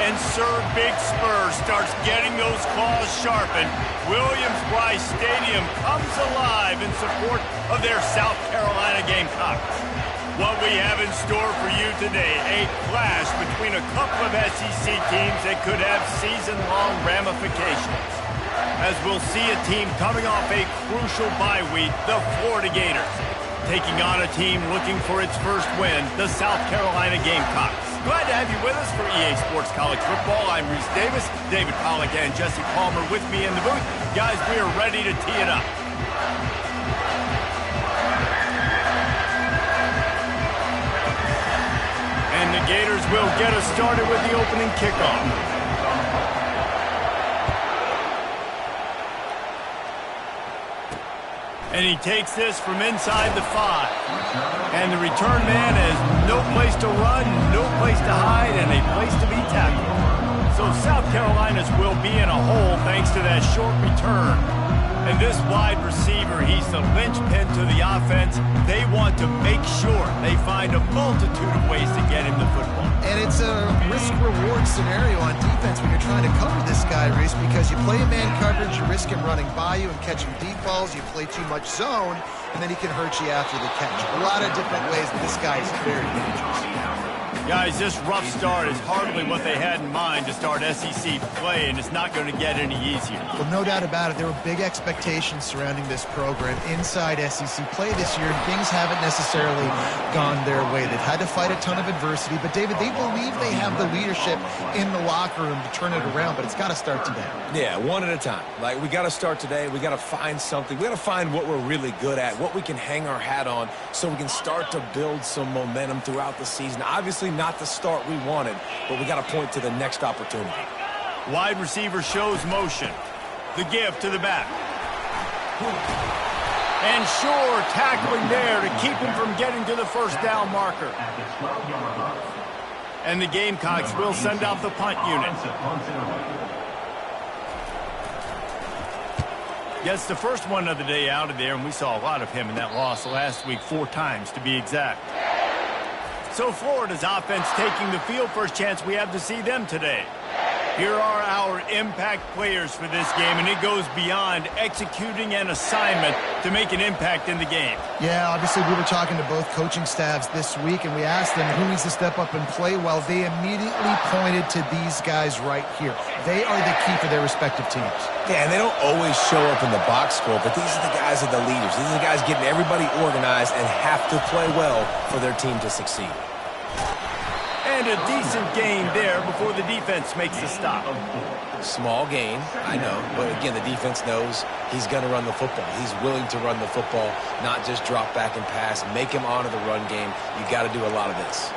And Sir Big Spur starts getting those claws sharpened. Williams-Brice Stadium comes alive in support of their South Carolina Gamecocks. What we have in store for you today, a clash between a couple of SEC teams that could have season-long ramifications. As we'll see a team coming off a crucial bye week, the Florida Gators, taking on a team looking for its first win, the South Carolina Gamecocks. Glad to have you with us for EA Sports College Football. I'm Reese Davis, David Pollack and Jesse Palmer with me in the booth. Guys, we are ready to tee it up. And the Gators will get us started with the opening kickoff. And he takes this from inside the 5. And the return man has no place to run, no place to hide, and a place to be tackled. So South Carolina's will be in a hole thanks to that short return. And this wide receiver, he's the linchpin to the offense. They want to make sure they find a multitude of ways to get him the football. And it's a risk-reward scenario on defense when you're trying to cover this guy, Reese, because you play man coverage, you risk him running by you and catching deep balls. You play too much zone, and then he can hurt you after the catch. A lot of different ways, but this guy is very dangerous. Guys, this rough start is hardly what they had in mind to start SEC play, and it's not going to get any easier. Well, no doubt about it. There were big expectations surrounding this program inside SEC play this year, and things haven't necessarily gone their way. They've had to fight a ton of adversity, but, David, they believe they have the leadership in the locker room to turn it around, but it's got to start today. Yeah, one at a time. Like, we got to start today. We got to find something. We got to find what we're really good at, what we can hang our hat on so we can start to build some momentum throughout the season. Obviously, not the start we wanted, but we got to point to the next opportunity. Wide receiver shows motion. The give to the back. And sure, tackling there to keep him from getting to the first down marker. And the Gamecocks will send out the punt unit. Gets the first one of the day out of there, and we saw a lot of him in that loss last week, 4 times to be exact. So Florida's offense taking the field. First chance we have to see them today. Here are our impact players for this game, and it goes beyond executing an assignment to make an impact in the game. Yeah, obviously we were talking to both coaching staffs this week, and we asked them who needs to step up and play well. They immediately pointed to these guys right here. They are the key for their respective teams. Yeah, and they don't always show up in the box score, but these are the guys that are the leaders. These are the guys getting everybody organized and have to play well for their team to succeed. And a decent gain there before the defense makes the stop. Small gain, I know, but again, the defense knows he's going to run the football. He's willing to run the football, not just drop back and pass, make him honor the run game. You got to do a lot of this.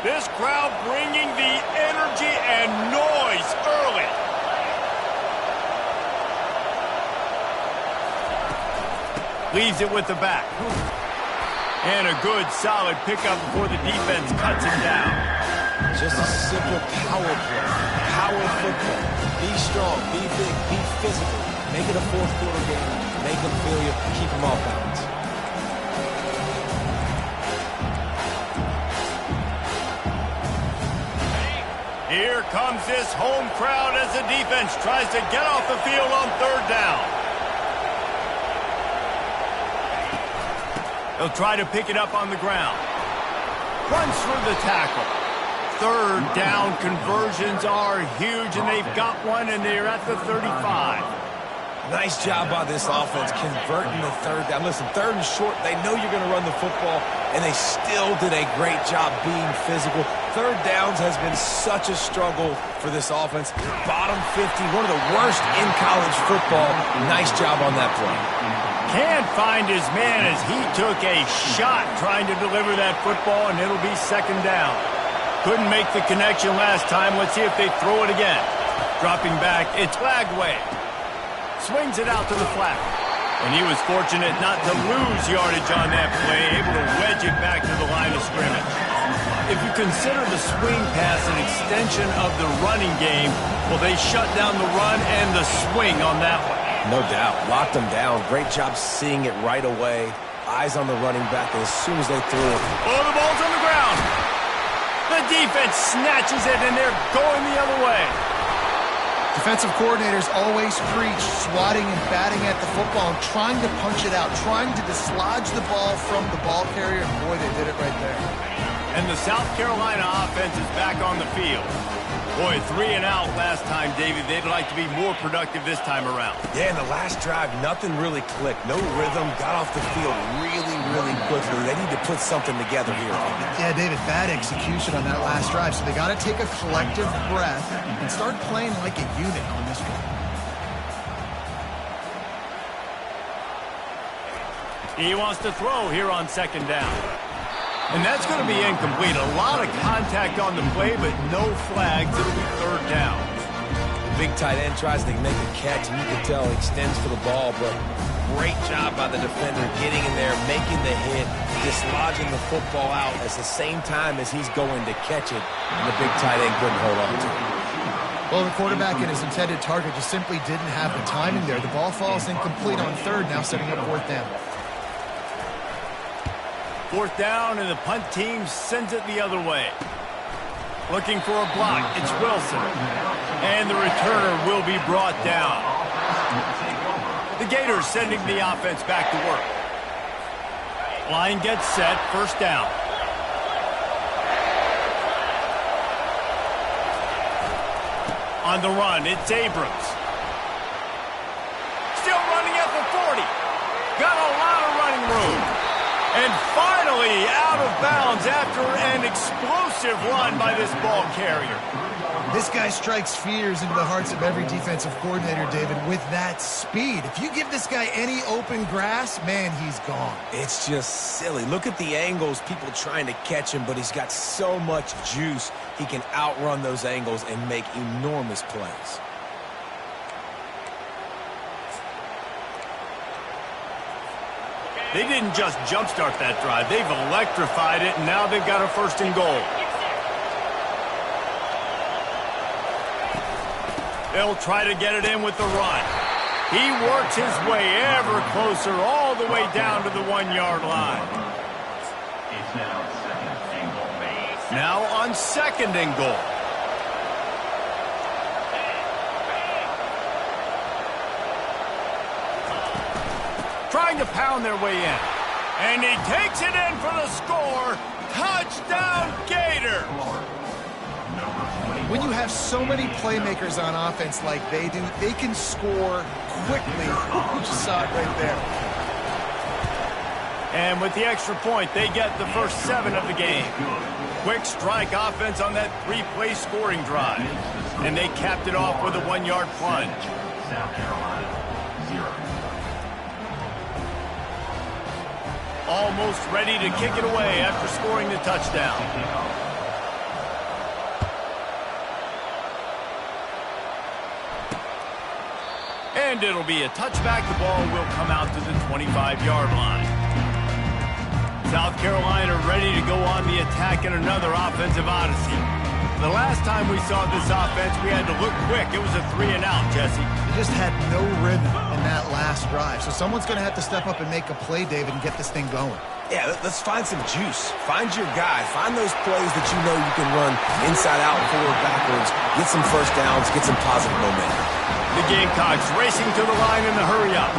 This crowd bringing the energy and noise early. Leaves it with the back. And a good, solid pickup before the defense cuts him down. Just a simple power play. Power football. Be strong, be big, be physical. Make it a fourth quarter game. Make them feel you. Keep them off balance. Here comes this home crowd as the defense tries to get off the field on 3rd down. They'll try to pick it up on the ground. Runs through the tackle. 3rd down conversions are huge, and they've got one, and they're at the 35. Nice job by this offense converting the 3rd down. Listen, 3rd and short, they know you're going to run the football, and they still did a great job being physical. 3rd downs has been such a struggle for this offense. Bottom 50, one of the worst in college football. Nice job on that play. Can't find his man as he took a shot trying to deliver that football, and it'll be 2nd down. Couldn't make the connection last time. Let's see if they throw it again. Dropping back, it's Lagway. Swings it out to the flat. And he was fortunate not to lose yardage on that play, able to wedge it back to the line of scrimmage. If you consider the swing pass an extension of the running game, well, they shut down the run and the swing on that one. No doubt. Locked them down. Great job seeing it right away. Eyes on the running back, and as soon as they threw it. Oh, the ball's on the ground. The defense snatches it, and they're going the other way. Defensive coordinators always preach swatting and batting at the football and trying to punch it out, trying to dislodge the ball from the ball carrier, and boy, they did it right there. And the South Carolina offense is back on the field. Boy, 3 and out last time, David. They'd like to be more productive this time around. Yeah, in the last drive, nothing really clicked. No rhythm. Got off the field really, really quickly. They need to put something together here. Yeah, David, bad execution on that last drive. So they got to take a collective breath and start playing like a unit on this one. He wants to throw here on second down. And that's going to be incomplete. A lot of contact on the play, but no flags. It'll be third down. The big tight end tries to make a catch, and you can tell he extends for the ball, but great job by the defender getting in there, making the hit, dislodging the football out at the same time as he's going to catch it, and the big tight end couldn't hold on to it. Well, the quarterback and his intended target just simply didn't have the timing there. The ball falls incomplete on third, now setting up fourth down. Fourth down, and the punt team sends it the other way. Looking for a block. It's Wilson. And the returner will be brought down. The Gators sending the offense back to work. Line gets set. First down. On the run, it's Abrams. Still running at the 40. Got a lot of running room. And finally out of bounds after an explosive run by this ball carrier. This guy strikes fears into the hearts of every defensive coordinator, David, with that speed. If you give this guy any open grass, man, he's gone. It's just silly. Look at the angles, people trying to catch him, but he's got so much juice. He can outrun those angles and make enormous plays. They didn't just jumpstart that drive. They've electrified it, and now they've got a first and goal. They'll try to get it in with the run. He works his way ever closer all the way down to the 1-yard line. Now on second and goal. Trying to pound their way in. And he takes it in for the score. Touchdown, Gators! When you have so many playmakers on offense like they do, they can score quickly. You just saw it right there. And with the extra point, they get the first 7 of the game. Quick strike offense on that 3-play scoring drive. And they capped it off with a 1-yard plunge. South Carolina, 0. Almost ready to kick it away after scoring the touchdown. And it'll be a touchback. The ball will come out to the 25-yard line. South Carolina ready to go on the attack in another offensive odyssey. The last time we saw this offense, we had to look quick. It was a 3-and-out, Jesse. They just had no rhythm in that last drive. So someone's going to have to step up and make a play, David, and get this thing going. Yeah, let's find some juice. Find your guy. Find those plays that you know you can run inside out, forward, backwards. Get some first downs. Get some positive momentum. The Gamecocks racing to the line in the hurry-up.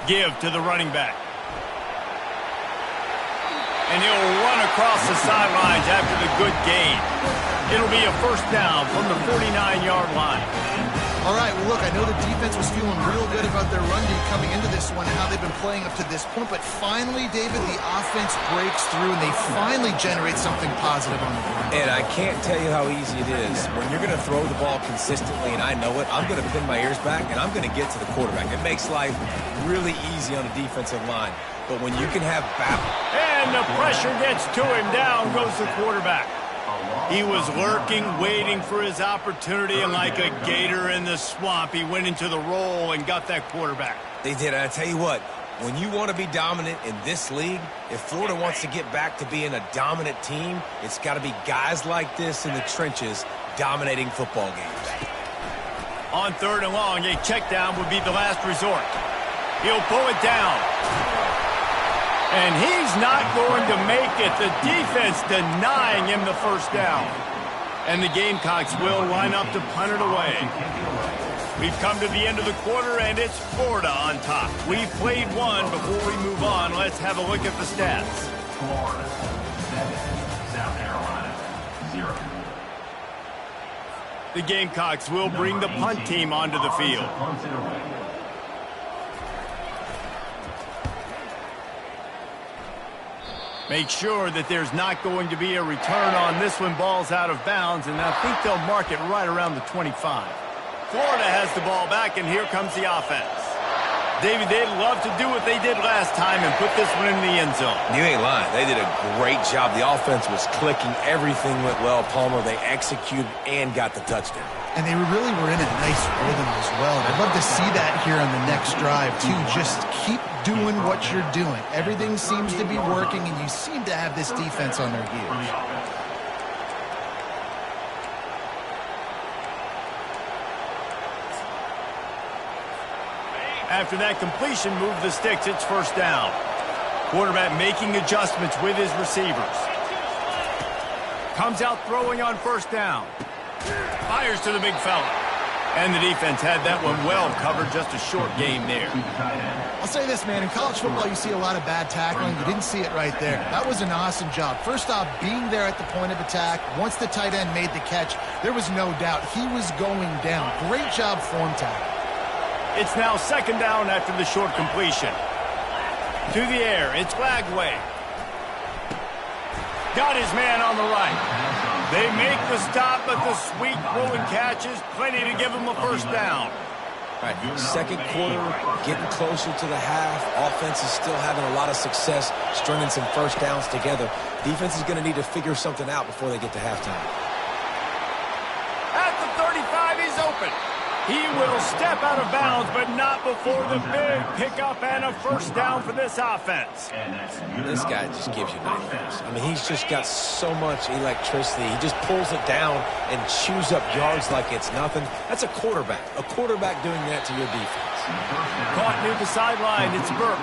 Give to the running back. And he'll run across the sidelines after the good gain. It'll be a first down from the 49-yard line. All right, well, look, I know the defense was feeling real good about their run D coming into this one and how they've been playing up to this point, but finally, David, the offense breaks through and they finally generate something positive on the ground. And I can't tell you how easy it is. When you're going to throw the ball consistently, and I know it, I'm going to pin my ears back and I'm going to get to the quarterback. It makes life really easy on a defensive line. But when you can have battle. And the pressure gets to him. Down goes the quarterback. He was lurking, waiting for his opportunity, and like a gator in the swamp, he went into the roll and got that quarterback. They did. And I tell you what, When you want to be dominant in this league, if Florida wants to get back to being a dominant team, it's got to be guys like this in the trenches dominating football games. On 3rd and long, a check down would be the last resort. He'll pull it down. And he's not going to make it. The defense denying him the first down. And the Gamecocks will line up to punt it away. We've come to the end of the quarter, and it's Florida on top. We've played one. Before we move on, let's have a look at the stats. Florida 7, South Carolina 0. The Gamecocks will bring the punt team onto the field. Make sure that there's not going to be a return on this when ball's out of bounds, and I think they'll mark it right around the 25. Florida has the ball back, and here comes the offense. David, they'd love to do what they did last time and put this one in the end zone. You ain't lying. They did a great job. The offense was clicking. Everything went well. Palmer, they executed and got the touchdown. And they really were in a nice rhythm as well. And I'd love to see that here on the next drive, too. Just keep doing what you're doing. Everything seems to be working, and you seem to have this defense on their heels. After that completion, move the sticks. It's first down. Quarterback making adjustments with his receivers. Comes out throwing on first down. Fires to the big fella. And the defense had that one well covered. Just a short game there. I'll say this, man. In college football, you see a lot of bad tackling. You didn't see it right there. That was an awesome job. First off, being there at the point of attack. Once the tight end made the catch, there was no doubt he was going down. Great job form tackle. It's now second down after the short completion. To the air, it's Lagway. Got his man on the right. They make the stop, but the sweet throw and catch is plenty to give him a first down. Right. Second quarter, getting closer to the half. Offense is still having a lot of success stringing some first downs together. Defense is going to need to figure something out before they get to halftime. At the 35, he's open. He will step out of bounds, but not before the big pickup and a first down for this offense. This guy just gives you nightmares. I mean, he's just got so much electricity. He just pulls it down and chews up yards like it's nothing. That's a quarterback. A quarterback doing that to your defense. Caught near the sideline. It's Burke.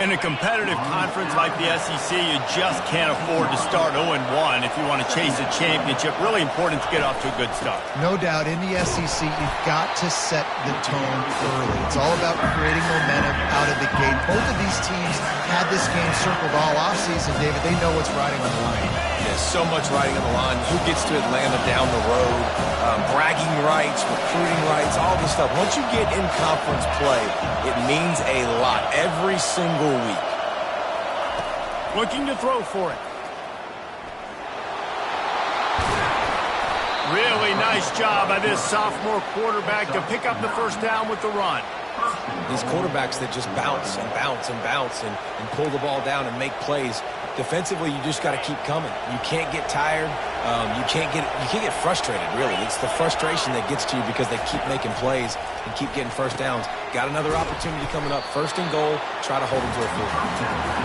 In a competitive conference like the SEC, you just can't afford to start 0-1 if you want to chase a championship. Really important to get off to a good start. No doubt, in the SEC, you've got to set the tone early. It's all about creating momentum out of the gate. Both of these teams had this game circled all offseason, David. They know what's riding on the line. There's so much riding on the line. Who gets to Atlanta down the road? Bragging rights, recruiting rights, all this stuff. Once you get in conference play, it means a lot every single week. Looking to throw for it. Really nice job by this sophomore quarterback to pick up the first down with the run. These quarterbacks that just bounce and bounce and bounce and pull the ball down and make plays. Defensively, you just got to keep coming. You can't get tired. You can't get frustrated, really. It's the frustration that gets to you because they keep making plays and keep getting first downs. Got another opportunity coming up. First and goal. Try to hold them to a field goal.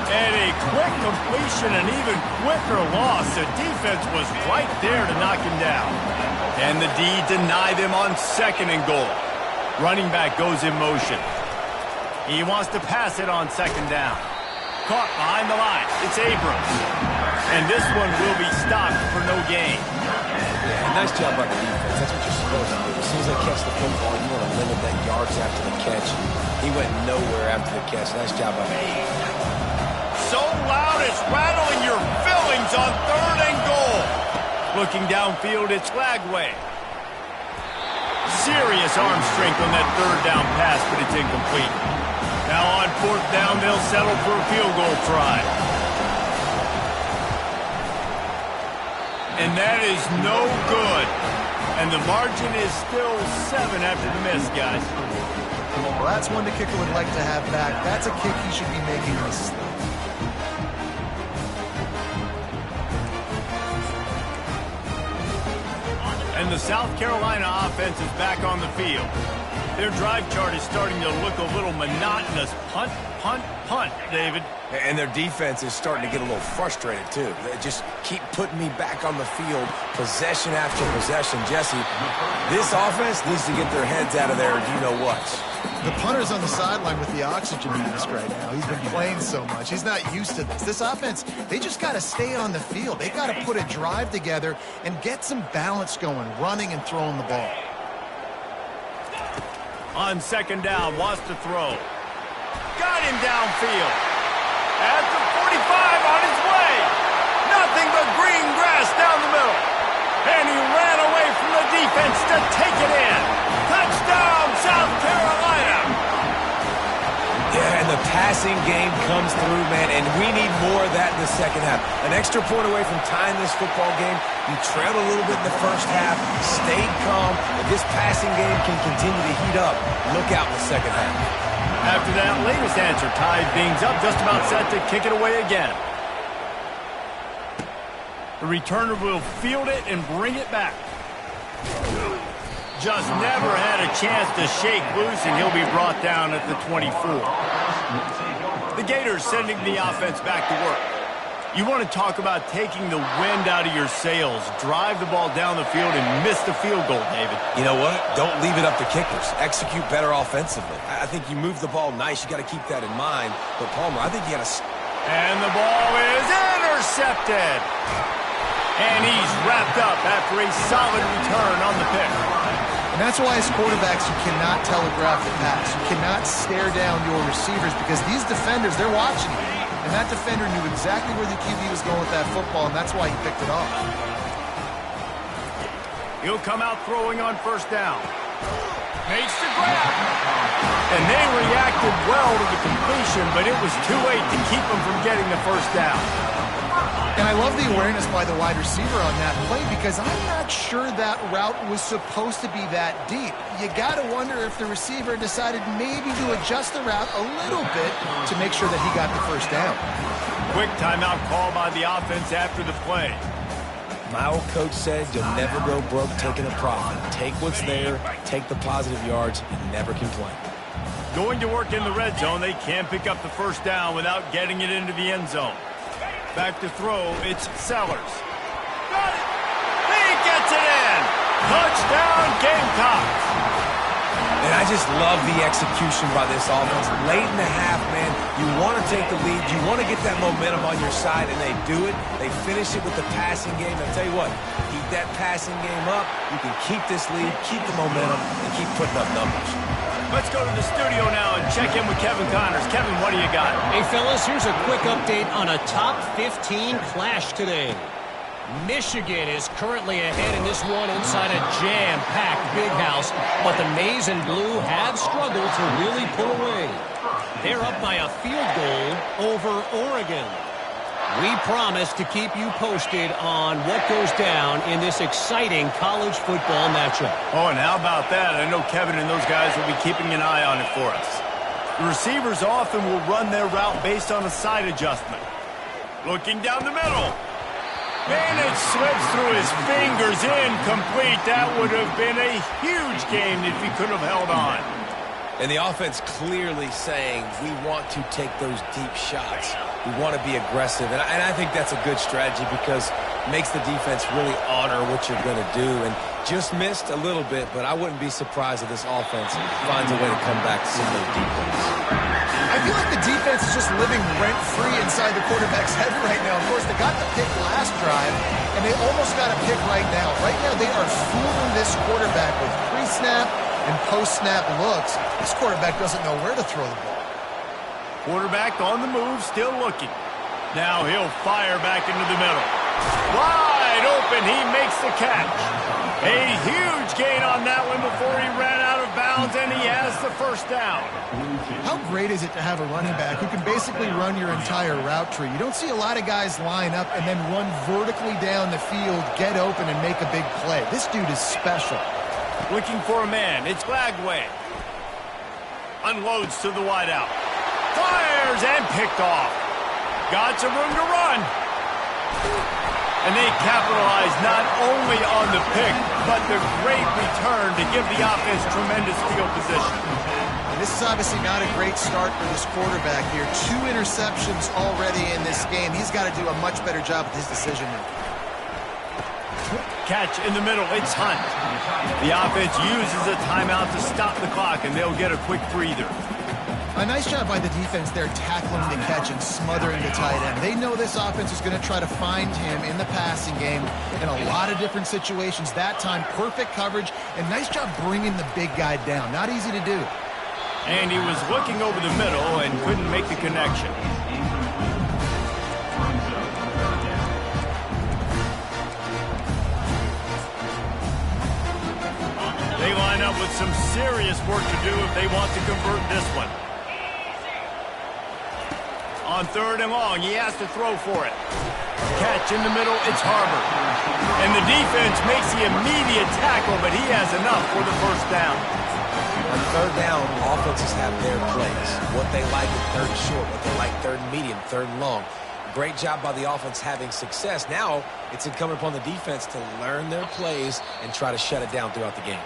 And a quick completion, an even quicker loss. The defense was right there to knock him down. And the D deny them on second and goal. Running back goes in motion. He wants to pass it on second down. Caught behind the line. It's Abrams. And this one will be stopped for no gain. Yeah, nice job by the defense. That's what you're supposed to do. As soon as they catch the football, you want to limit that yards after the catch. He went nowhere after the catch. Nice job by the defense. So loud it's rattling your fillings on third and goal. Looking downfield, it's Lagway. Serious arm strength on that third down pass, but it's incomplete. Now on fourth down, they'll settle for a field goal try. And that is no good. And the margin is still 7 after the miss, guys. Well, that's one the kicker would like to have back. That's a kick he should be making this stuff. And the South Carolina offense is back on the field. Their drive chart is starting to look a little monotonous. Punt, punt, punt, David. And their defense is starting to get a little frustrated, too. They just keep putting me back on the field, possession after possession. Jesse, this offense needs to get their heads out of there, you-know-what. The punter's on the sideline with the oxygen mask right now. He's been playing so much. He's not used to this. This offense, they just got to stay on the field. They got to put a drive together and get some balance going, running and throwing the ball. On second down, wants to throw. Got him downfield. At the 45, on his way. Nothing but green grass down the middle. And he ran away from the defense to take it in. Touchdown, South Carolina. Yeah, and the passing game comes through, man, and we need more of that in the second half. An extra point away from tying this football game. You trailed a little bit in the first half, stayed calm. If this passing game can continue to heat up, look out in the second half. After that latest answer, tied things up, just about set to kick it away again. The returner will field it and bring it back. Just never had a chance to shake loose, and he'll be brought down at the 24. The Gators sending the offense back to work. You want to talk about taking the wind out of your sails. Drive the ball down the field and miss the field goal, David. You know what? Don't leave it up to kickers. Execute better offensively. I think you move the ball nice. You got to keep that in mind. But, Palmer, I think you got to... And the ball is intercepted. And he's wrapped up after a solid return on the pick. And that's why as quarterbacks you cannot telegraph the pass. You cannot stare down your receivers because these defenders, they're watching you. And that defender knew exactly where the QB was going with that football, and that's why he picked it off. He'll come out throwing on first down. Makes the grab. And they reacted well to the completion, but it was too late to keep them from getting the first down. And I love the awareness by the wide receiver on that play because I'm not sure that route was supposed to be that deep. You got to wonder if the receiver decided maybe to adjust the route a little bit to make sure that he got the first down. Quick timeout call by the offense after the play. My old coach said you'll never go broke taking a profit. Take what's there, take the positive yards, and never complain. Going to work in the red zone, they can't pick up the first down without getting it into the end zone. Back to throw, it's Sellers. Got it! He gets it in! Touchdown, Gamecocks! And I just love the execution by this offense. Late in the half, man, you want to take the lead. You want to get that momentum on your side, and they do it. They finish it with the passing game. I'll tell you what, keep that passing game up. You can keep this lead, keep the momentum, and keep putting up numbers. Let's go to the studio now and check in with Kevin Connors. Kevin, what do you got? Hey, fellas, here's a quick update on a top 15 clash today. Michigan is currently ahead in this one inside a jam-packed Big House, but the Maize and Blue have struggled to really pull away. They're up by a field goal over Oregon. We promise to keep you posted on what goes down in this exciting college football matchup. Oh, and how about that? I know Kevin and those guys will be keeping an eye on it for us. The receivers often will run their route based on a side adjustment. Looking down the middle. And it slips through his fingers, incomplete. That would have been a huge game if he could have held on. And the offense clearly saying we want to take those deep shots. We want to be aggressive. And I think that's a good strategy because it makes the defense really honor what you're going to do. And just missed a little bit, but I wouldn't be surprised if this offense finds a way to come back to some of those deep ones. I feel like the defense is just living rent-free inside the quarterback's head right now. Of course, they got the pick last drive, and they almost got a pick right now. Right now, they are fooling this quarterback with pre-snap and post-snap looks. This quarterback doesn't know where to throw the ball. Quarterback on the move, still looking. Now he'll fire back into the middle. Wide open, he makes the catch. A huge gain on that one before he ran out of bounds, and he has the first down. How great is it to have a running back who can basically run your entire route tree? You don't see a lot of guys line up and then run vertically down the field, get open, and make a big play. This dude is special. Looking for a man, it's Glagway. Unloads to the wideout. Fires and picked off. Got some room to run. And they capitalize not only only on the pick, but the great return to give the offense tremendous field position. And this is obviously not a great start for this quarterback here. 2 interceptions already in this game. He's got to do a much better job with his decision-making. Catch in the middle. It's Hunt. The offense uses a timeout to stop the clock, and they'll get a quick breather. A nice job by the defense there, tackling the catch and smothering the tight end. They know this offense is going to try to find him in the passing game in a lot of different situations. That time, perfect coverage, and nice job bringing the big guy down. Not easy to do. And he was looking over the middle and couldn't make the connection. They line up with some serious work to do if they want to convert this one. On 3rd and long, he has to throw for it. Catch in the middle, it's Harbor. And the defense makes the immediate tackle, but he has enough for the first down. On 3rd down, offenses have their plays. What they like in 3rd and short, what they like 3rd and medium, 3rd and long. Great job by the offense having success. Now, it's incumbent upon the defense to learn their plays and try to shut it down throughout the game.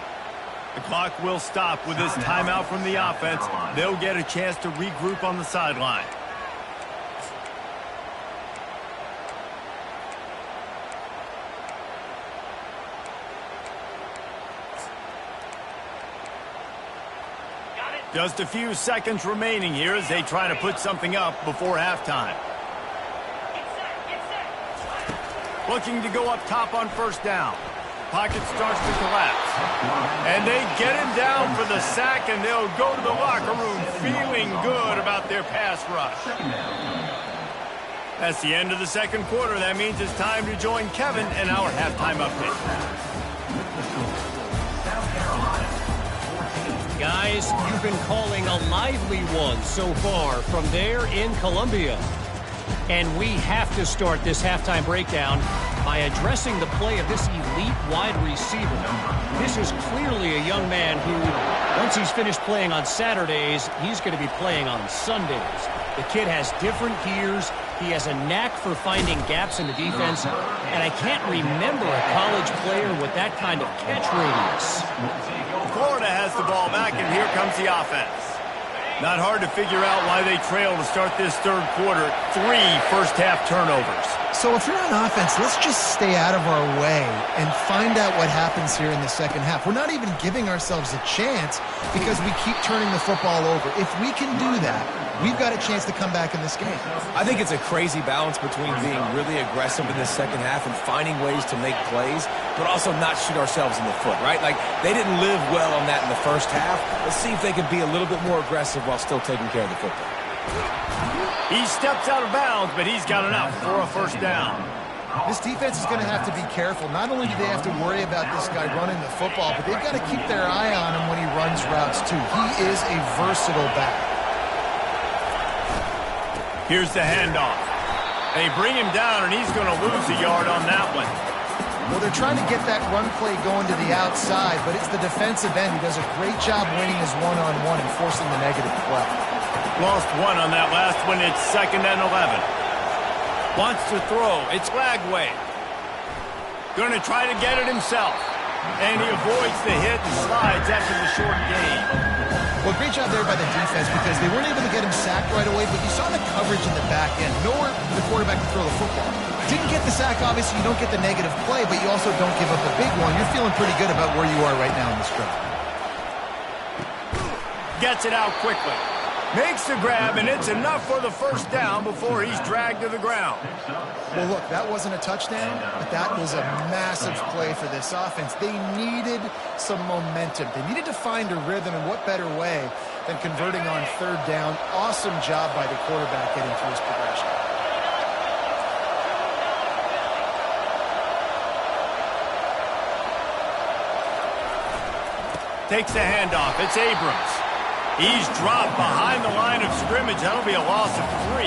The clock will stop with this timeout from the offense. They'll get a chance to regroup on the sideline. Just a few seconds remaining here as they try to put something up before halftime. Looking to go up top on 1st down. Pocket starts to collapse. And they get him down for the sack, and they'll go to the locker room feeling good about their pass rush. That's the end of the 2nd quarter. That means it's time to join Kevin in our halftime update. Guys, you've been calling a lively one so far from there in Columbia. And we have to start this halftime breakdown by addressing the play of this elite wide receiver. This is clearly a young man who, once he's finished playing on Saturdays, he's going to be playing on Sundays. The kid has different gears. He has a knack for finding gaps in the defense. And I can't remember a college player with that kind of catch radius. Florida has the ball back, and here comes the offense. Not hard to figure out why they trail to start this 3rd quarter. 3 first-half turnovers. So if you're on offense, let's just stay out of our way and find out what happens here in the 2nd half. We're not even giving ourselves a chance because we keep turning the football over. If we can do that, we've got a chance to come back in this game. I think it's a crazy balance between being really aggressive in the 2nd half and finding ways to make plays, but also not shoot ourselves in the foot, right? Like, they didn't live well on that in the 1st half. Let's see if they can be a little bit more aggressive while still taking care of the football. He steps out of bounds, but he's got enough for a 1st down. This defense is going to have to be careful. Not only do they have to worry about this guy running the football, but they've got to keep their eye on him when he runs routes, too. He is a versatile back. Here's the handoff. They bring him down, and he's going to lose a yard on that one. Well, they're trying to get that run play going to the outside, but it's the defensive end who does a great job winning his one-on-one and forcing the negative play. Lost 1 on that last one. It's 2nd and 11. Wants to throw. It's Lagway. Going to try to get it himself. And he avoids the hit and slides after the short gain. Well, great job there by the defense because they weren't able to get him sacked right away, but you saw the coverage in the back end. Nowhere for the quarterback to throw the football. Didn't get the sack, obviously. You don't get the negative play, but you also don't give up a big one. You're feeling pretty good about where you are right now in this drive. Gets it out quickly. Makes the grab, and it's enough for the 1st down before he's dragged to the ground. Well, look, that wasn't a touchdown, but that was a massive play for this offense. They needed some momentum. They needed to find a rhythm, and what better way than converting on 3rd down. Awesome job by the quarterback getting through his progression. Takes the handoff. It's Abrams. He's dropped behind the line of scrimmage. That'll be a loss of 3.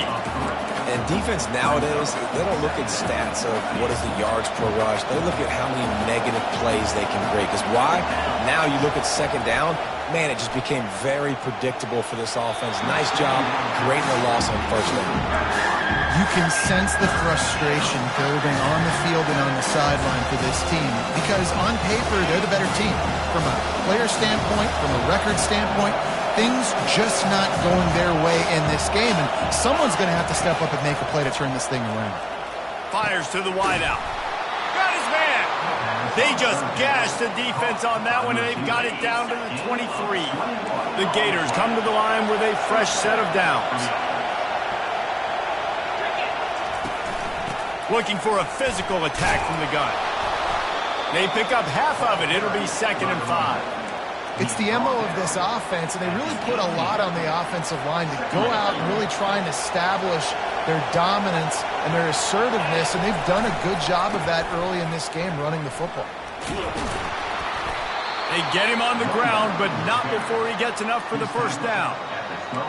And defense nowadays, they don't look at stats of what is the yards per rush. They look at how many negative plays they can break. Because why? Now you look at 2nd down, man, it just became very predictable for this offense. Nice job creating a loss on 1st down. You can sense the frustration building on the field and on the sideline for this team because on paper, they're the better team. From a player standpoint, from a record standpoint, things just not going their way in this game, and someone's going to have to step up and make a play to turn this thing around. Fires to the wideout. Got his man. They just gashed the defense on that one, and they've got it down to the 23. The Gators come to the line with a fresh set of downs. Looking for a physical attack from the gun. They pick up half of it. It'll be 2nd and 5. It's the MO of this offense, and they really put a lot on the offensive line to go out and really try and establish their dominance and their assertiveness, and they've done a good job of that early in this game running the football. They get him on the ground, but not before he gets enough for the first down.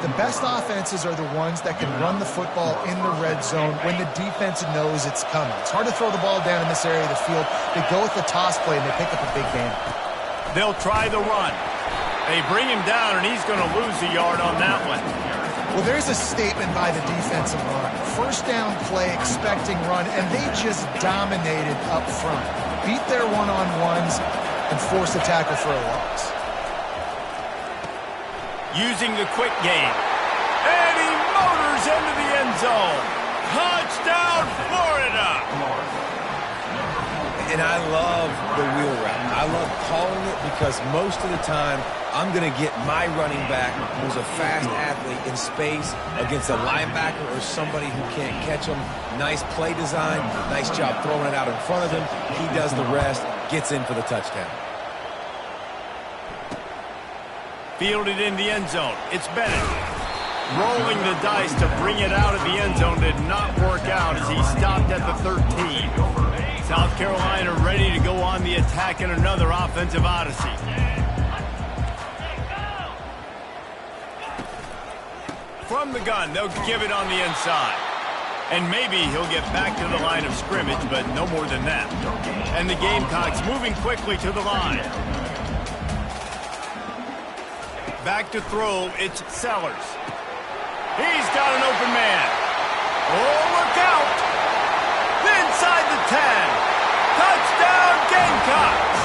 The best offenses are the ones that can run the football in the red zone when the defense knows it's coming. It's hard to throw the ball down in this area of the field. They go with the toss play, and they pick up a big gain. They'll try the run. They bring him down, and he's going to lose a yard on that one. Well, there's a statement by the defensive line. First down play, expecting run, and they just dominated up front. Beat their one-on-ones and force a tackle for a loss. Using the quick game. And he motors into the end zone. Touchdown, Florida! And I love the wheel route. I love calling it because most of the time I'm going to get my running back, who's a fast athlete, in space against a linebacker or somebody who can't catch him. Nice play design, nice job throwing it out in front of him. He does the rest, gets in for the touchdown. Fielded in the end zone. It's Bennett. Rolling the dice to bring it out of the end zone did not work out as he stopped at the 13. South Carolina ready to go on the attack in another offensive odyssey. From the gun, they'll give it on the inside. And maybe he'll get back to the line of scrimmage, but no more than that. And the Gamecocks moving quickly to the line. Back to throw, it's Sellers. He's got an open man. Oh, look out! Inside the 10. Touchdown, Gamecocks!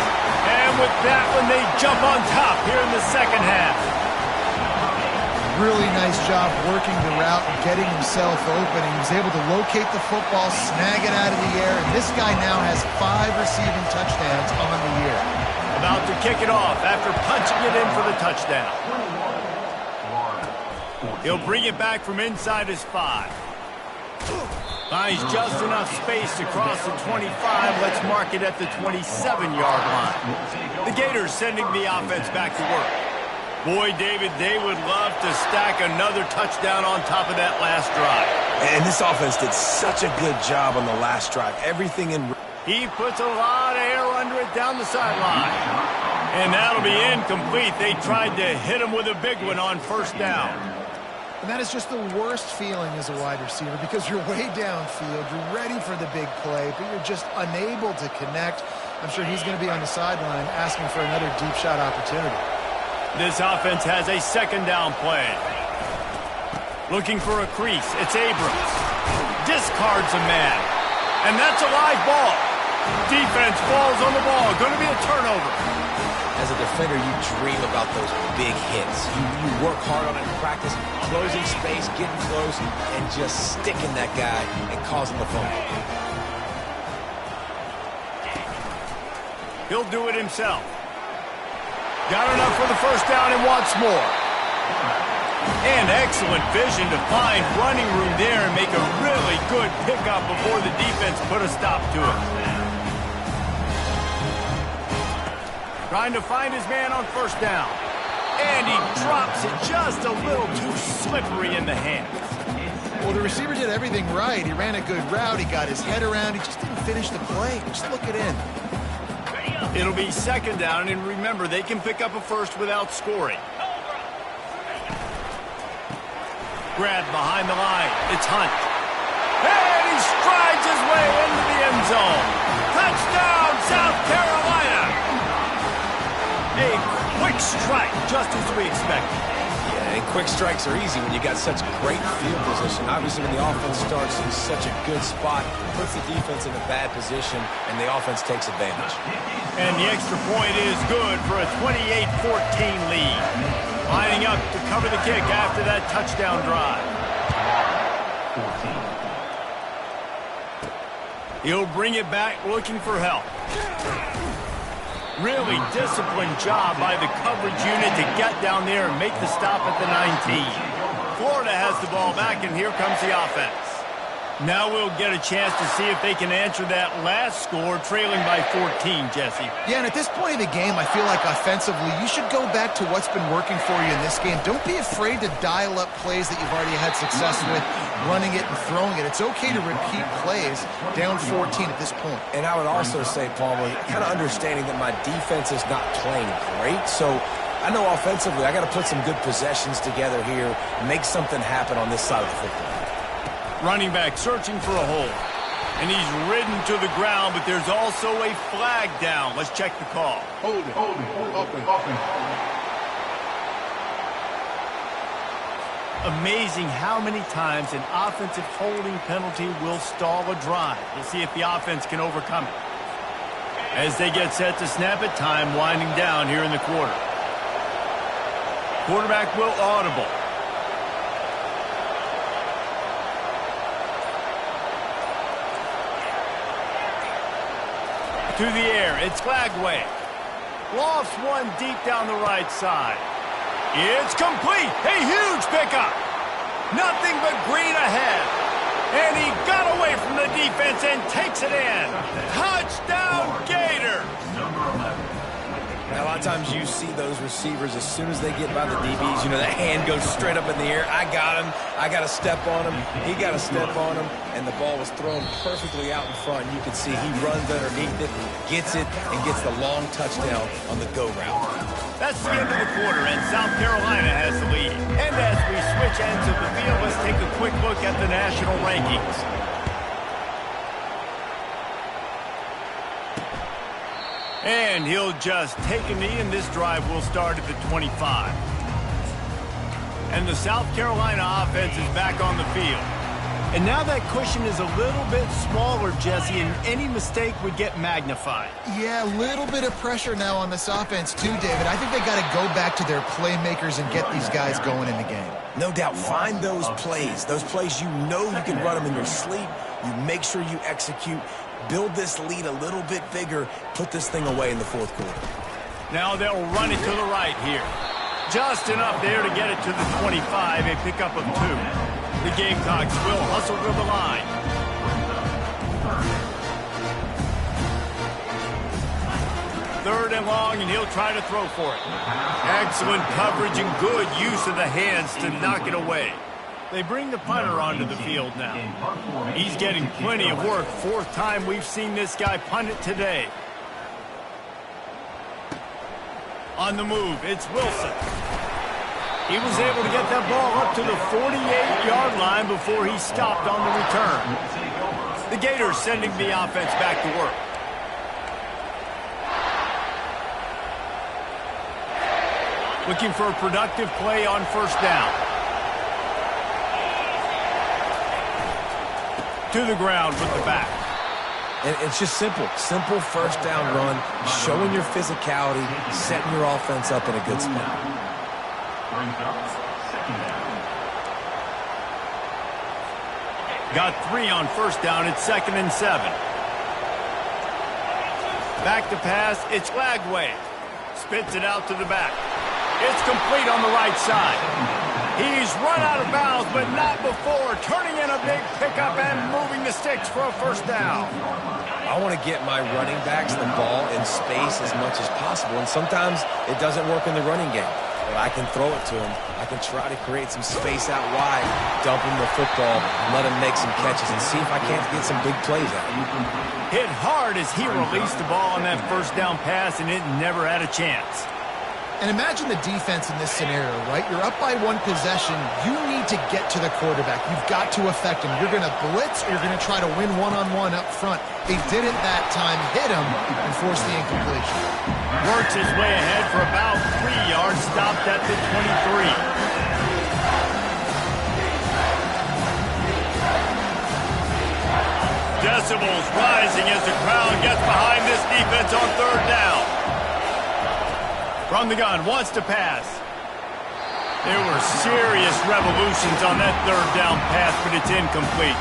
And with that one, they jump on top here in the second half. Really nice job working the route and getting himself open. He was able to locate the football, snag it out of the air, and this guy now has 5 receiving touchdowns on the year. About to kick it off after punching it in for the touchdown. He'll bring it back from inside his 5. Finds just enough space to cross the 25. Let's mark it at the 27-yard line. The Gators sending the offense back to work. Boy, David, they would love to stack another touchdown on top of that last drive. And this offense did such a good job on the last drive. Everything in... He puts a lot of air under it down the sideline. And that'll be incomplete. They tried to hit him with a big one on first down. And that is just the worst feeling as a wide receiver because you're way downfield, you're ready for the big play, but you're just unable to connect. I'm sure he's going to be on the sideline asking for another deep shot opportunity. This offense has a second down play. Looking for a crease, it's Abrams. Discards a man. And that's a live ball. Defense falls on the ball. Going to be a turnover. As a defender, you dream about those big hits. You work hard on it in practice, closing space, getting close, and just sticking that guy and causing the fumble. He'll do it himself. Got enough for the first down and wants more. And excellent vision to find running room there and make a really good pickup before the defense put a stop to it. Trying to find his man on first down. And he drops it just a little too slippery in the hands. Well, the receiver did everything right. He ran a good route. He got his head around. He just didn't finish the play. Just look it in. It'll be second down, and remember, they can pick up a first without scoring. Grab behind the line. It's Hunt. And he strides his way into the end zone. Touchdown, South Carolina! A quick strike, just as we expected. Yeah, And quick strikes are easy when you got such great field position. Obviously, when the offense starts in such a good spot, puts the defense in a bad position, and the offense takes advantage. And the extra point is good for a 28-14 lead. Lining up to cover the kick after that touchdown drive. 14. He'll bring it back looking for help. Really disciplined job by the coverage unit to get down there and make the stop at the 19. Florida has the ball back, and here comes the offense. Now we'll get a chance to see if they can answer that last score, trailing by 14, Jesse. Yeah, and at this point of the game, I feel like offensively, you should go back to what's been working for you in this game. Don't be afraid to dial up plays that you've already had success with, running it and throwing it. It's okay to repeat plays down 14 at this point. And I would also say, Palmer, kind of understanding that my defense is not playing great, so I know offensively I got to put some good possessions together here, make something happen on this side of the football. Running back searching for a hole. And he's ridden to the ground, but there's also a flag down. Let's check the call. Hold it, open. Amazing how many times an offensive holding penalty will stall a drive. We'll see if the offense can overcome it. As they get set to snap it, time winding down here in the quarter. Quarterback will audible. To the air, it's Glagway. Lofts one deep down the right side. It's complete. A huge pickup. Nothing but green ahead. And he got away from the defense and takes it in. Touchdown, Gators. Now, a lot of times you see those receivers, as soon as they get by the DBs, you know, that hand goes straight up in the air. I got him. I got to step on him. He got to step on him. And the ball was thrown perfectly out in front. You can see he runs underneath it, gets it, and gets the long touchdown on the go route. That's the end of the quarter, and South Carolina has the lead. And as we switch ends of the field, let's take a quick look at the national rankings. And he'll just take a knee, and this drive will start at the 25. And the South Carolina offense is back on the field. And now that cushion is a little bit smaller, Jesse, and any mistake would get magnified. Yeah, a little bit of pressure now on this offense too, David. I think they got to go back to their playmakers and get these guys going in the game. No doubt. Find those plays you know you can run them in your sleep. You make sure you execute. Build this lead a little bit bigger. Put this thing away in the fourth quarter. Now they'll run it to the right here. Just enough there to get it to the 25, a pickup of 2. The Gamecocks will hustle to the line. Third and long, and he'll try to throw for it. Excellent coverage and good use of the hands to knock it away. They bring the punter onto the field now. He's getting plenty of work. Fourth time we've seen this guy punt it today. On the move, it's Wilson. He was able to get that ball up to the 48-yard line before he stopped on the return. The Gators sending the offense back to work. Looking for a productive play on first down. To the ground with the back. And it's just simple first down run, showing your physicality, setting your offense up in a good spot. Got 3 on first down. It's 2nd and 7. Back to pass. It's Glagway. Spits it out to the back. It's complete on the right side. He's run out of bounds, but not before turning in a big pickup and moving the sticks for a first down. I want to get my running backs the ball in space as much as possible, and sometimes it doesn't work in the running game. But I can throw it to him. I can try to create some space out wide, dump him the football, let him make some catches, and see if I can't get some big plays out of him. Hit hard as he released the ball on that first down pass, and it never had a chance. And imagine the defense in this scenario, right? You're up by 1 possession. You need to get to the quarterback. You've got to affect him. You're going to blitz, or you're going to try to win one-on-one up front. They didn't that time. Hit him and force the incompletion. Works his way ahead for about 3 yards, stopped at the 23. decibels rising as the crowd gets behind this defense on third down. From the gun, wants to pass. There were serious revolutions on that third down pass, but it's incomplete.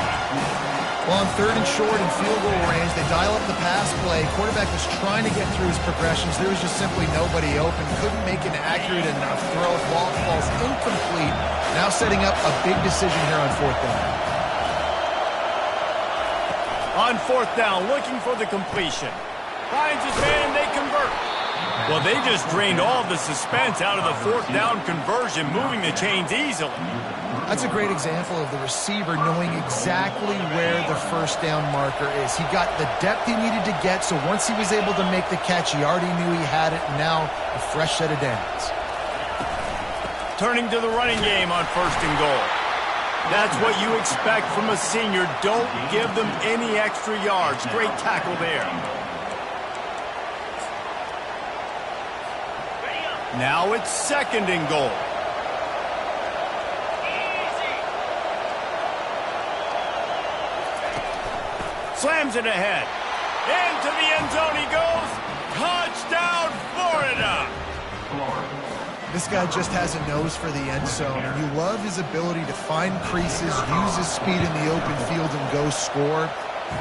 Well, on third and short and field goal range, they dial up the pass play. Quarterback was trying to get through his progressions. There was just simply nobody open. Couldn't make an accurate enough throw. Ball falls incomplete. Now setting up a big decision here on fourth down. On fourth down, looking for the completion. Finds his man, they convert. Well, they just drained all the suspense out of the fourth down conversion, moving the chains easily. That's a great example of the receiver knowing exactly where the first down marker is. He got the depth he needed to get, so once he was able to make the catch, he already knew he had it, and now a fresh set of downs. Turning to the running game on first and goal. That's what you expect from a senior. Don't give them any extra yards. Great tackle there. Now it's second and goal. Slams it ahead. Into the end zone he goes. Touchdown, Florida! This guy just has a nose for the end zone, and you love his ability to find creases, use his speed in the open field, and go score.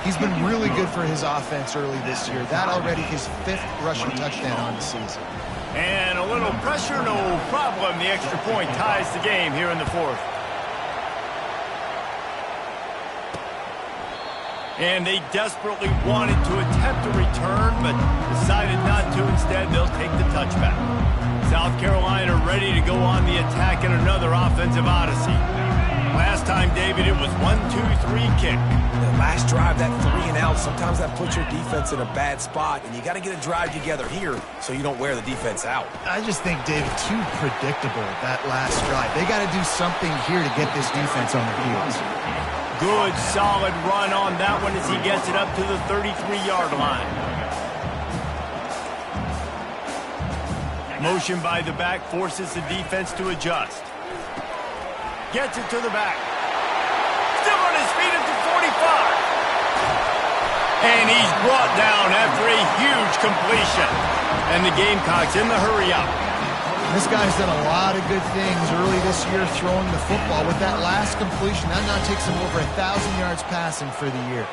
He's been really good for his offense early this year. That already his 5th rushing touchdown on the season. And a little pressure, no problem. The extra point ties the game here in the fourth. And they desperately wanted to attempt a return, but decided not to. Instead, they'll take the touchback. South Carolina ready to go on the attack in another offensive odyssey. Last time, David, it was 1-2-3 kick. The last drive, that 3 and out, sometimes that puts your defense in a bad spot, and you got to get a drive together here so you don't wear the defense out. I just think, David, too predictable, that last drive. They got to do something here to get this defense on their heels. Good, solid run on that one as he gets it up to the 33-yard line. Motion by the back forces the defense to adjust. Gets it to the back. Still on his feet at the 45. And he's brought down after a huge completion. And the Gamecocks in the hurry-up. This guy's done a lot of good things early this year throwing the football. With that last completion, that now takes him over 1,000 yards passing for the year.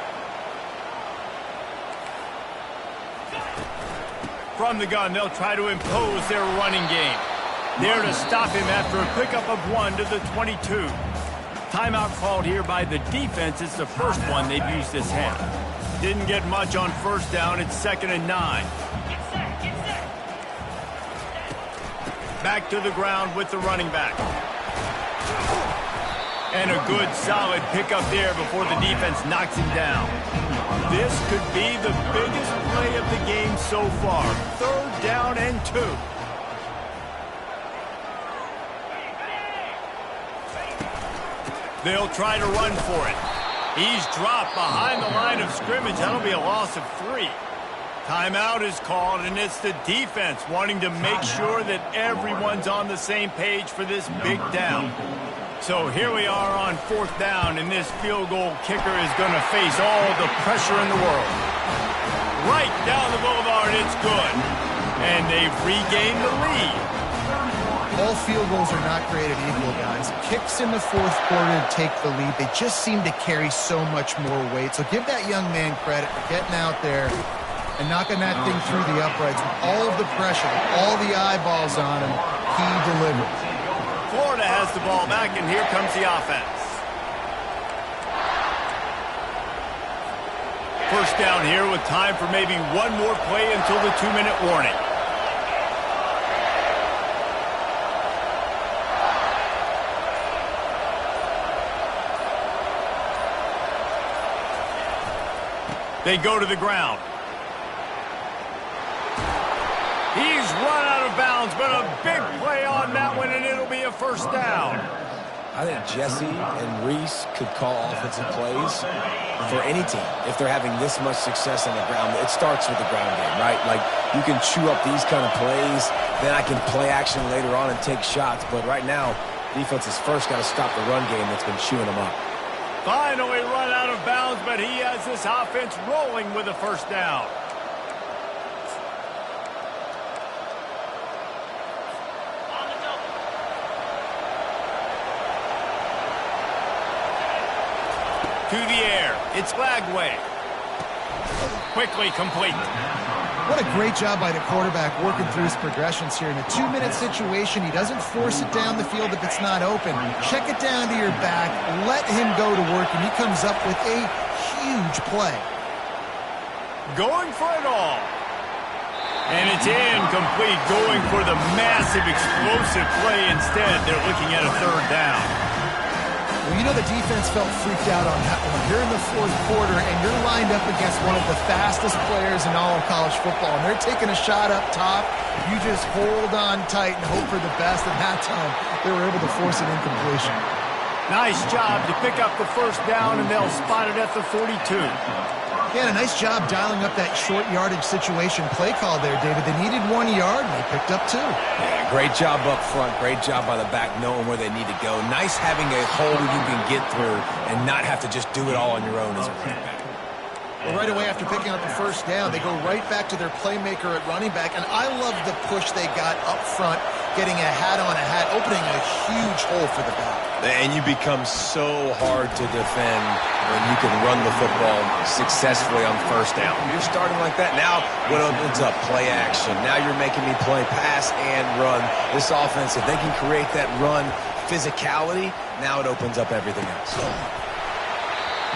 From the gun, they'll try to impose their running game. There to stop him after a pickup of 1 to the 22. Timeout called here by the defense. It's the first one they've used this half. Didn't get much on first down. It's 2nd and 9. Back to the ground with the running back. And a good, solid pickup there before the defense knocks him down. This could be the biggest play of the game so far. 3rd down and 2. They'll try to run for it. He's dropped behind the line of scrimmage. That'll be a loss of 3. Timeout is called, and it's the defense wanting to make sure that everyone's on the same page for this big down. So here we are on 4th down, and this field goal kicker is going to face all the pressure in the world. Right down the boulevard, it's good. And they've regained the lead. All field goals are not created equal, guys. Kicks in the 4th quarter to take the lead. They just seem to carry so much more weight. So give that young man credit for getting out there and knocking that thing through the uprights with all of the pressure, all the eyeballs on him. He delivered. Florida has the ball back, and here comes the offense. First down here with time for maybe one more play until the 2-minute warning. They go to the ground. He's run out of bounds, but a big play on that one, and it'll be a first down. I think Jesse and Reese could call offensive plays for any team if they're having this much success on the ground. It starts with the ground game, right? Like, you can chew up these kind of plays, then I can play action later on and take shots. But right now, defense has first got to stop the run game that's been chewing them up. Finally run out of bounds, but he has this offense rolling with a first down. To the air, it's Lagway. Quickly complete. What a great job by the quarterback working through his progressions here. In a 2-minute situation, he doesn't force it down the field if it's not open. Check it down to your back, let him go to work, and he comes up with a huge play. Going for it all. And it's incomplete, going for the massive explosive play instead. They're looking at a third down. Well, you know the defense felt freaked out on that one. You're in the fourth quarter, and you're lined up against one of the fastest players in all of college football, and they're taking a shot up top. You just hold on tight and hope for the best, and that time they were able to force an incompletion. Nice job to pick up the first down, and they'll spot it at the 42. Yeah, a nice job dialing up that short yardage situation play call there, David. They needed 1 yard, and they picked up 2. Yeah, great job up front. Great job by the back knowing where they need to go. Nice having a hole you can get through and not have to just do it all on your own as a running back. Well, right away after picking up the first down, they go right back to their playmaker at running back, and I love the push they got up front, getting a hat on a hat, opening a huge hole for the back. And you become so hard to defend when you can run the football successfully on first down. You're starting like that. Now what opens up? Play action. Now you're making me play pass and run. This offense, if they can create that run physicality, now it opens up everything else.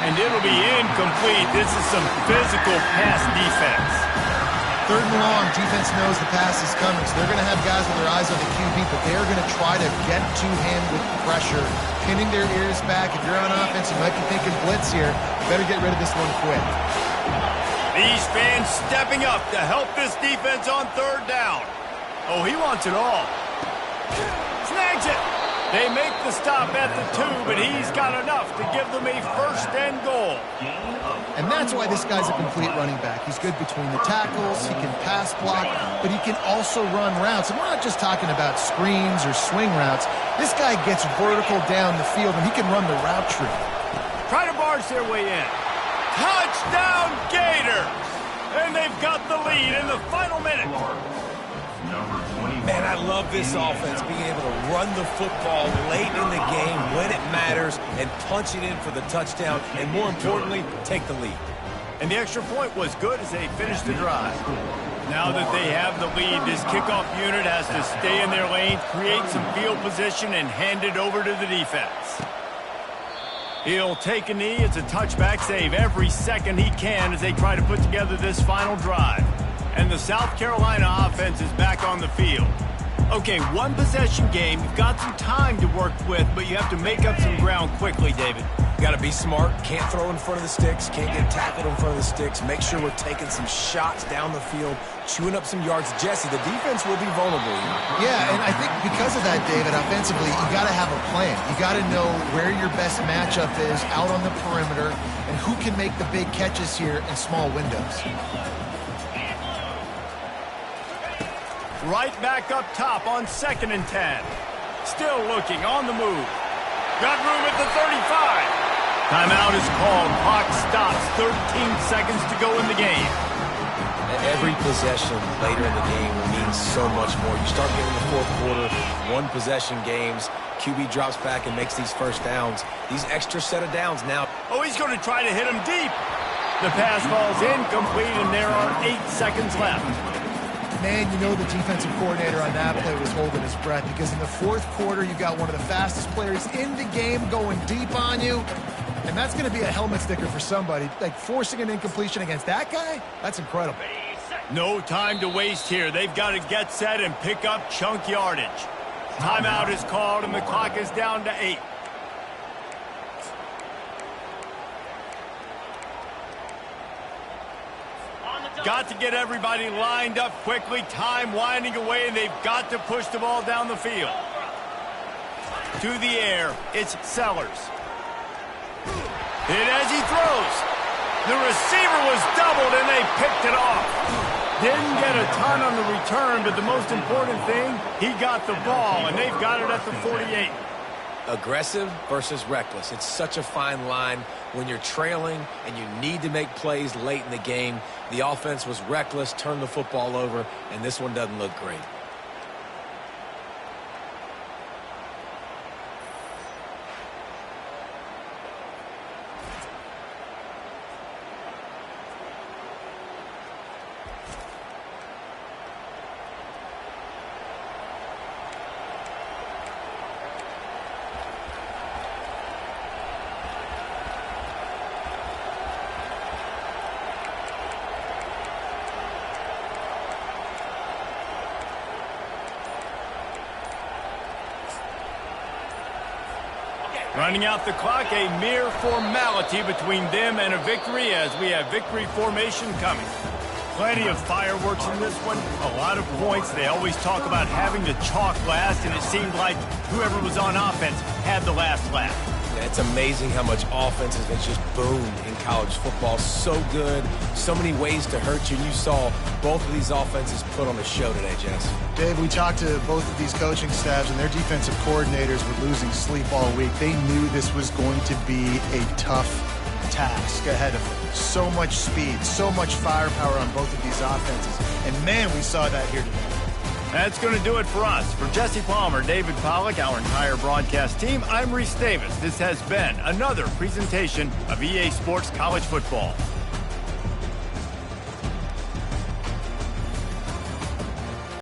And it'll be incomplete. This is some physical pass defense. Third and long, defense knows the pass is coming, so they're going to have guys with their eyes on the QB, but they're going to try to get to him with pressure, pinning their ears back. If you're on offense, you might be thinking blitz here. You better get rid of this one quick. These fans stepping up to help this defense on third down. Oh, he wants it all. Snags it. They make the stop at the 2, but he's got enough to give them a first and goal. And that's why this guy's a complete running back. He's good between the tackles, he can pass block, but he can also run routes. And we're not just talking about screens or swing routes. This guy gets vertical down the field, and he can run the route tree. Try to barge their way in. Touchdown Gators! And they've got the lead in the final minute. Man, I love this offense, being able to run the football late in the game when it matters and punch it in for the touchdown, and more importantly, take the lead. And the extra point was good as they finished the drive. Now that they have the lead, this kickoff unit has to stay in their lane, create some field position, and hand it over to the defense. He'll take a knee. It's a touchback save every second he can as they try to put together this final drive. And the South Carolina offense is back on the field. Okay, one possession game. You've got some time to work with, but you have to make up some ground quickly, David. Got to be smart. Can't throw in front of the sticks. Can't get tackled in front of the sticks. Make sure we're taking some shots down the field, chewing up some yards. Jesse, the defense will be vulnerable here. Yeah, and I think because of that, David, offensively, you got to have a plan. You got to know where your best matchup is out on the perimeter and who can make the big catches here in small windows. Right back up top on 2nd and 10. Still looking on the move. Got room at the 35. Timeout is called. Clock stops. 13 seconds to go in the game. Every possession later in the game means so much more. You start getting the fourth quarter, one possession games. QB drops back and makes these first downs. These extra set of downs now. Oh, he's going to try to hit him deep. The pass falls incomplete, and there are 8 seconds left. Man, you know the defensive coordinator on that play was holding his breath, because in the fourth quarter, you got one of the fastest players in the game going deep on you, and that's going to be a helmet sticker for somebody. Like, forcing an incompletion against that guy, that's incredible. No time to waste here. They've got to get set and pick up chunk yardage. Timeout is called, and the clock is down to 8. Got to get everybody lined up quickly. Time winding away, and they've got to push the ball down the field. To the air, it's Sellers. Hit as he throws. The receiver was doubled, and they picked it off. Didn't get a ton on the return, but the most important thing, he got the ball, and they've got it at the 48. Aggressive versus reckless. It's such a fine line when you're trailing and you need to make plays late in the game. The offense was reckless, turned the football over, and this one doesn't look great. Running out the clock, a mere formality between them and a victory as we have victory formation coming. Plenty of fireworks in this one, a lot of points. They always talk about having the chalk last, and it seemed like whoever was on offense had the last laugh. Yeah, it's amazing how much offense has just boomed in college football. So good, so many ways to hurt you. You saw both of these offenses put on a show today, Jess. Dave, we talked to both of these coaching staffs, and their defensive coordinators were losing sleep all week. They knew this was going to be a tough task ahead of them. So much speed, so much firepower on both of these offenses. And, man, we saw that here today. That's going to do it for us. For Jesse Palmer, David Pollack, our entire broadcast team, I'm Reese Davis. This has been another presentation of EA Sports College Football.